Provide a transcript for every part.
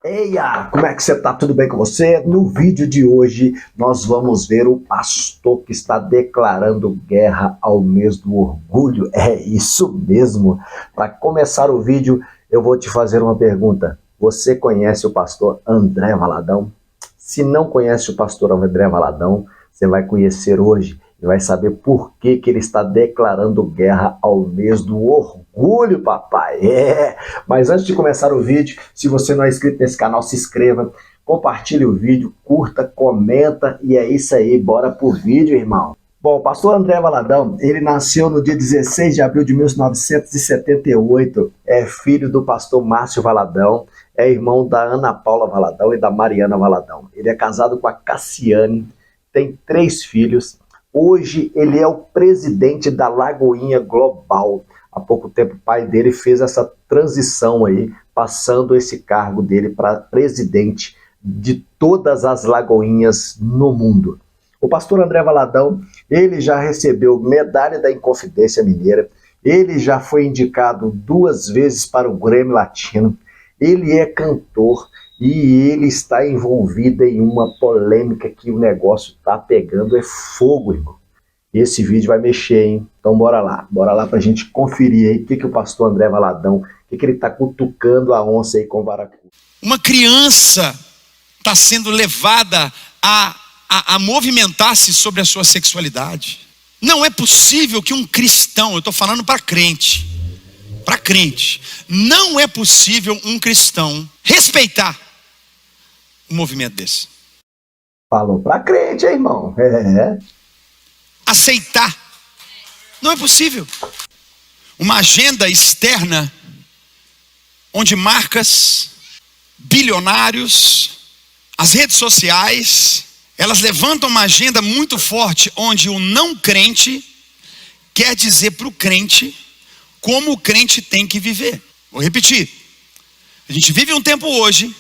Eia, como é que você tá? Tudo bem com você? No vídeo de hoje nós vamos ver o pastor que está declarando guerra ao mês do orgulho. É isso mesmo. Para começar o vídeo, eu vou te fazer uma pergunta. Você conhece o pastor André Valadão? Se não conhece o pastor André Valadão, você vai conhecer hoje e vai saber por que ele está declarando guerra ao mês do orgulho, papai. Mas antes de começar o vídeo, se você não é inscrito nesse canal, se inscreva, compartilhe o vídeo, curta, comenta e é isso aí, bora pro vídeo, irmão. Bom, o pastor André Valadão, ele nasceu no dia 16 de abril de 1978, é filho do pastor Márcio Valadão, é irmão da Ana Paula Valadão e da Mariana Valadão. Ele é casado com a Cassiane, tem 3 filhos. Hoje ele é o presidente da Lagoinha Global. Há pouco tempo o pai dele fez essa transição aí, passando esse cargo dele para presidente de todas as lagoinhas no mundo. O pastor André Valadão, ele já recebeu medalha da Inconfidência Mineira, ele já foi indicado 2 vezes para o Grêmio Latino, ele é cantor e ele está envolvido em uma polêmica que o negócio está pegando, é fogo, irmão. Esse vídeo vai mexer, hein? Então bora lá pra gente conferir aí o que o pastor André Valadão, o que ele tá cutucando a onça aí com o baracu. Uma criança está sendo levada a movimentar-se sobre a sua sexualidade. Não é possível que um cristão, eu estou falando para crente, não é possível um cristão respeitar um movimento desse. Falou pra crente, hein, irmão? Aceitar. Não é possível. Uma agenda externa onde marcas, bilionários, as redes sociais, elas levantam uma agenda muito forte onde o não crente quer dizer para o crente como o crente tem que viver. Vou repetir. A gente vive um tempo hoje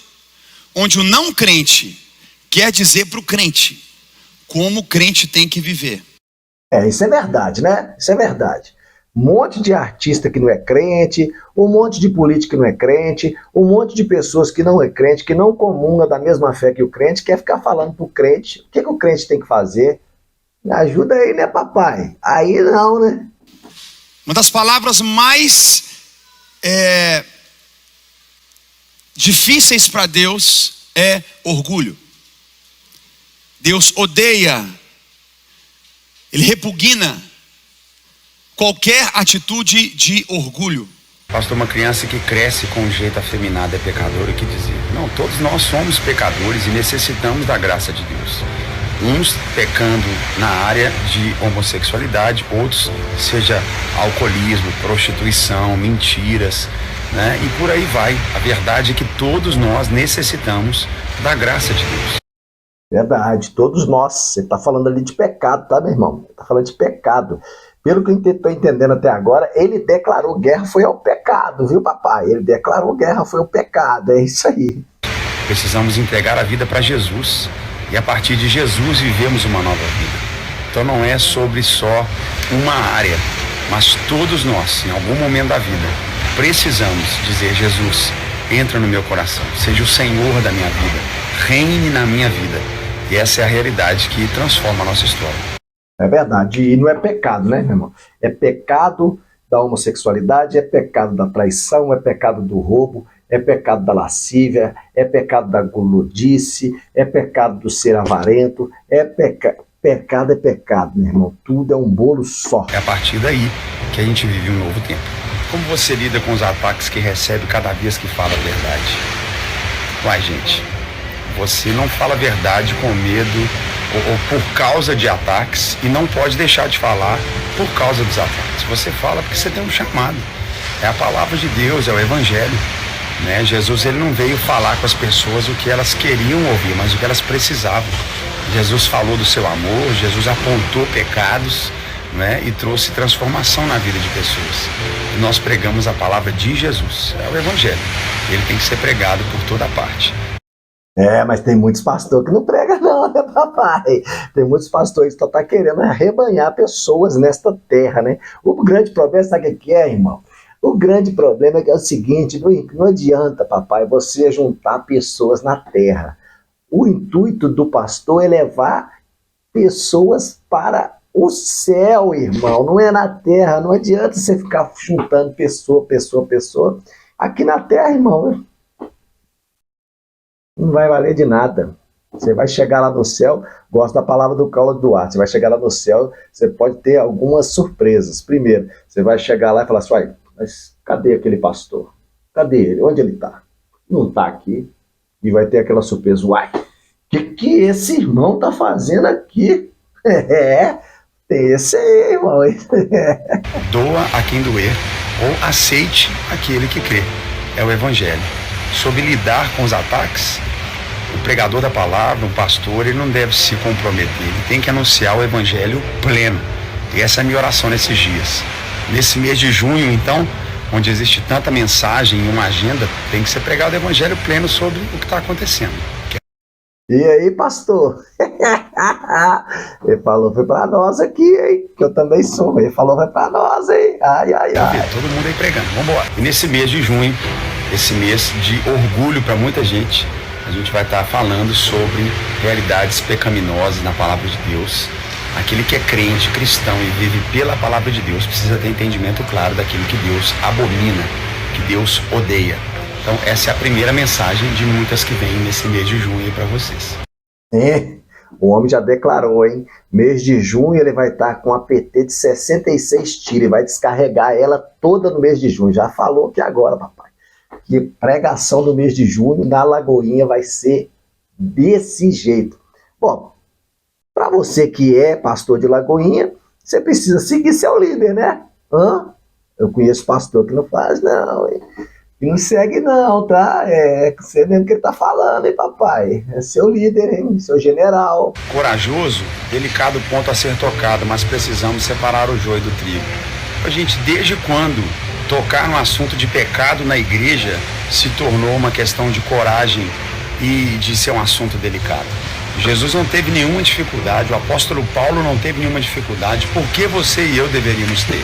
onde o não crente quer dizer para o crente como o crente tem que viver. Isso é verdade, né? Isso é verdade. Um monte de artista que não é crente, um monte de político que não é crente, um monte de pessoas que não é crente, que não comunga da mesma fé que o crente, quer ficar falando pro crente o que o crente tem que fazer. Me ajuda aí, né, papai? Aí não, né? Uma das palavras mais difíceis para Deus é orgulho. Deus odeia, Ele repugna qualquer atitude de orgulho. Pastor, uma criança que cresce com um jeito afeminado é pecadora, o que dizer? Não, todos nós somos pecadores e necessitamos da graça de Deus. Uns pecando na área de homossexualidade, outros seja alcoolismo, prostituição, mentiras, né? E por aí vai. A verdade é que todos nós necessitamos da graça de Deus. Verdade, todos nós. Você está falando ali de pecado, tá, meu irmão? Está falando de pecado. Pelo que eu estou entendendo até agora, ele declarou guerra foi ao pecado, viu, papai? Ele declarou guerra foi ao pecado, é isso aí. Precisamos entregar a vida para Jesus e a partir de Jesus vivemos uma nova vida. Então não é sobre só uma área, mas todos nós, em algum momento da vida, precisamos dizer: Jesus, entra no meu coração, seja o Senhor da minha vida, reine na minha vida. E essa é a realidade que transforma a nossa história. É verdade, e não é pecado, né, meu irmão? É pecado da homossexualidade, é pecado da traição, é pecado do roubo, é pecado da lascívia, é pecado da gulodice, é pecado do ser avarento, pecado é pecado, meu irmão. Tudo é um bolo só. É a partir daí que a gente vive um novo tempo. Como você lida com os ataques que recebe cada vez que fala a verdade? Uai, gente, você não fala a verdade com medo ou por causa de ataques e não pode deixar de falar por causa dos ataques. Você fala porque você tem um chamado. É a palavra de Deus, é o evangelho, né? Jesus, ele não veio falar com as pessoas o que elas queriam ouvir, mas o que elas precisavam. Jesus falou do seu amor, Jesus apontou pecados, né? E trouxe transformação na vida de pessoas. E nós pregamos a palavra de Jesus, é o evangelho. Ele tem que ser pregado por toda parte. Mas tem muitos pastores que não pregam não, né, papai? Tem muitos pastores que estão querendo arrebanhar pessoas nesta terra, né? O grande problema, sabe o que é, irmão? O grande problema é que é o seguinte, não adianta, papai, você juntar pessoas na terra. O intuito do pastor é levar pessoas para o céu, irmão, não é na terra. Não adianta você ficar juntando pessoa. Aqui na terra, irmão, não vai valer de nada. Você vai chegar lá no céu, gosto da palavra do Carlos Duarte, você vai chegar lá no céu, você pode ter algumas surpresas. Primeiro, você vai chegar lá e falar assim, uai, mas cadê aquele pastor? Cadê ele? Onde ele está? Não está aqui. E vai ter aquela surpresa, uai, o que esse irmão está fazendo aqui? Tem esse aí, irmão. Doa a quem doer, ou aceite aquele que crê. É o evangelho. Sobre lidar com os ataques, o pregador da palavra, o pastor, ele não deve se comprometer, ele tem que anunciar o evangelho pleno. E essa é a minha oração nesses dias. Nesse mês de junho, então, onde existe tanta mensagem e uma agenda, tem que ser pregado o evangelho pleno sobre o que está acontecendo. E aí, pastor? Ele falou, foi para nós aqui, hein? Que eu também sou. Ele falou, vai para nós, hein? Ai. Todo mundo aí pregando, vamos embora. E nesse mês de junho, esse mês de orgulho para muita gente, a gente vai estar falando sobre realidades pecaminosas na palavra de Deus. Aquele que é crente, cristão e vive pela palavra de Deus precisa ter entendimento claro daquilo que Deus abomina, que Deus odeia. Então essa é a primeira mensagem de muitas que vem nesse mês de junho para vocês. O homem já declarou, hein? Mês de junho ele vai estar com a PT de 66 tiros e vai descarregar ela toda no mês de junho. Já falou que agora, papai, que pregação do mês de junho na Lagoinha vai ser desse jeito. Bom, para você que é pastor de Lagoinha, você precisa seguir seu líder, né? Eu conheço pastor que não faz, não, hein? Que não segue, não, tá? É você mesmo que ele tá falando, hein, papai? É seu líder, hein? Seu general. Corajoso, delicado ponto a ser tocado, mas precisamos separar o joio do trigo. Gente, desde quando tocar no assunto de pecado na igreja se tornou uma questão de coragem e de ser um assunto delicado? Jesus não teve nenhuma dificuldade, o apóstolo Paulo não teve nenhuma dificuldade. Por que você e eu deveríamos ter?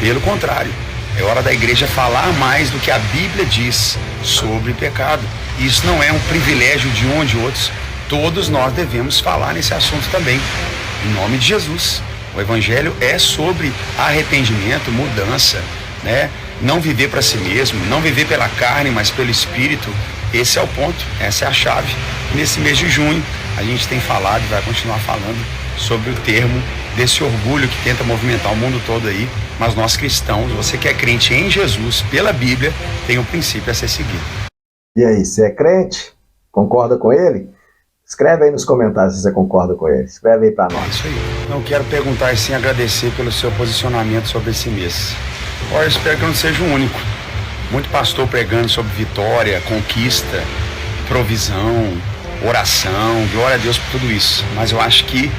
Pelo contrário, é hora da igreja falar mais do que a Bíblia diz sobre pecado. Isso não é um privilégio de um ou de outros. Todos nós devemos falar nesse assunto também, em nome de Jesus. O evangelho é sobre arrependimento, mudança, né? Não viver para si mesmo, não viver pela carne, mas pelo Espírito. Esse é o ponto, essa é a chave. Nesse mês de junho, a gente tem falado e vai continuar falando sobre o termo desse orgulho que tenta movimentar o mundo todo aí. Mas nós cristãos, você que é crente em Jesus, pela Bíblia, tem um princípio a ser seguido. E aí, você é crente? Concorda com ele? Escreve aí nos comentários se você concorda com ele. Escreve aí para nós. É isso aí. Não quero perguntar e sim agradecer pelo seu posicionamento sobre esse mês. Eu espero que eu não seja o único. Muito pastor pregando sobre vitória, conquista, provisão, oração, glória a Deus por tudo isso. Mas eu acho que,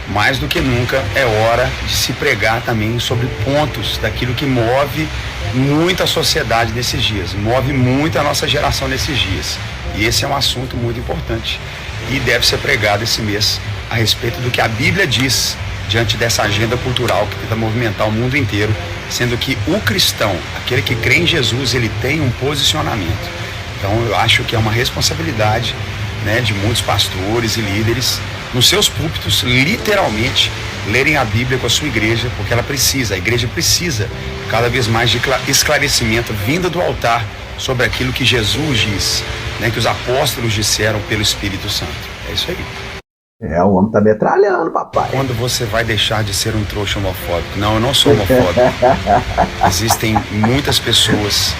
mais do que nunca, é hora de se pregar também sobre pontos daquilo que move muito a sociedade nesses dias, move muito a nossa geração nesses dias. E esse é um assunto muito importante e deve ser pregado esse mês a respeito do que a Bíblia diz diante dessa agenda cultural que tenta movimentar o mundo inteiro, sendo que o cristão, aquele que crê em Jesus, ele tem um posicionamento. Então eu acho que é uma responsabilidade, né, de muitos pastores e líderes nos seus púlpitos, literalmente, lerem a Bíblia com a sua igreja, porque a igreja precisa cada vez mais de esclarecimento vindo do altar sobre aquilo que Jesus diz, né, que os apóstolos disseram pelo Espírito Santo. É isso aí. O homem tá metralhando, papai. Quando você vai deixar de ser um trouxa homofóbico? Não, eu não sou homofóbico. Existem muitas pessoas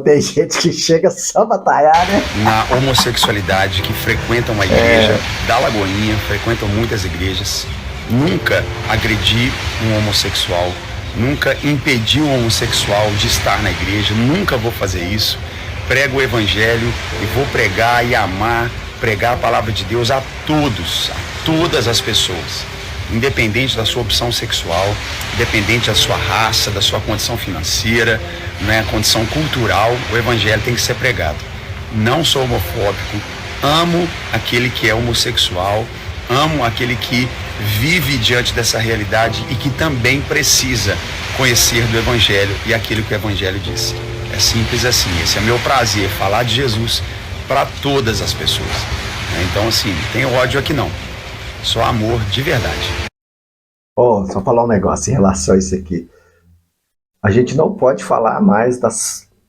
tem gente que chega só pra talhar, né? Na homossexualidade, que frequentam a igreja da Lagoinha, frequentam muitas igrejas. Nunca agredi um homossexual, nunca impedi um homossexual de estar na igreja, nunca vou fazer isso. Prego o evangelho e vou pregar e amar, pregar a palavra de Deus a todos, a todas as pessoas, independente da sua opção sexual, independente da sua raça, da sua condição financeira, né, condição cultural, o evangelho tem que ser pregado. Não sou homofóbico, amo aquele que é homossexual, amo aquele que vive diante dessa realidade e que também precisa conhecer do Evangelho e aquilo que o Evangelho diz. É simples assim. Esse é meu prazer, falar de Jesus para todas as pessoas. Então, assim, não tem ódio aqui não. Só amor de verdade. Só falar um negócio em relação a isso aqui. A gente não pode falar mais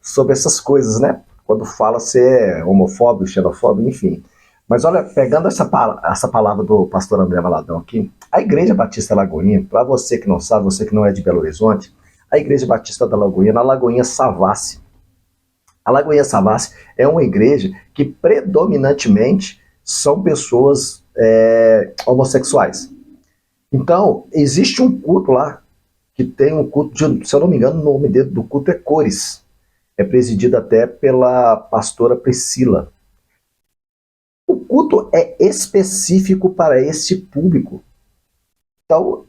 sobre essas coisas, né? Quando fala ser homofóbico, xenofóbico, enfim. Mas olha, pegando essa palavra do pastor André Valadão aqui, a Igreja Batista Lagoinha, para você que não sabe, você que não é de Belo Horizonte, a Igreja Batista da Lagoinha, na Lagoinha Savassi. A Lagoinha Savassi é uma igreja que predominantemente são pessoas homossexuais. Então, existe um culto lá, que tem um culto, se eu não me engano, o nome do culto é Cores. É presidido até pela pastora Priscila. O culto é específico para esse público. Então,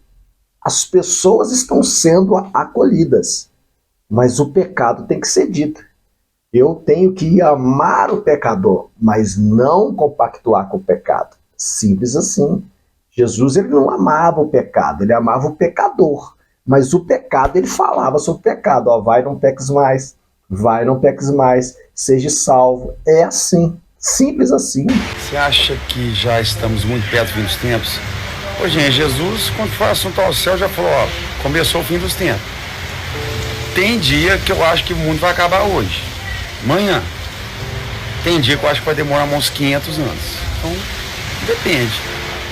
as pessoas estão sendo acolhidas, mas o pecado tem que ser dito. Eu tenho que amar o pecador, mas não compactuar com o pecado. Simples assim. Jesus, ele não amava o pecado, ele amava o pecador. Mas o pecado, ele falava sobre o pecado. Vai, não peques mais. Vai, não peques mais. Seja salvo. É assim. Simples assim. Você acha que já estamos muito perto do fim dos tempos? Ô, gente, Jesus, quando foi assunto ao céu, já falou, começou o fim dos tempos. Tem dia que eu acho que o mundo vai acabar hoje. Amanhã. Tem dia que eu acho que vai demorar uns 500 anos. Então, depende.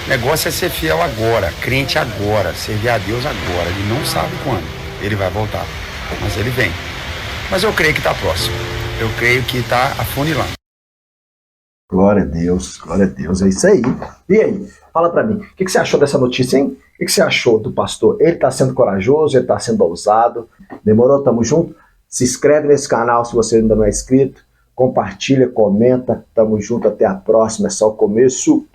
O negócio é ser fiel agora, crente agora, servir a Deus agora. Ele não sabe quando ele vai voltar, mas ele vem. Mas eu creio que está próximo. Eu creio que está afunilando. Glória a Deus, é isso aí. E aí, fala pra mim, o que você achou dessa notícia, hein? O que você achou do pastor? Ele tá sendo corajoso, ele tá sendo ousado. Demorou? Tamo junto? Se inscreve nesse canal se você ainda não é inscrito. Compartilha, comenta. Tamo junto, até a próxima. É só o começo.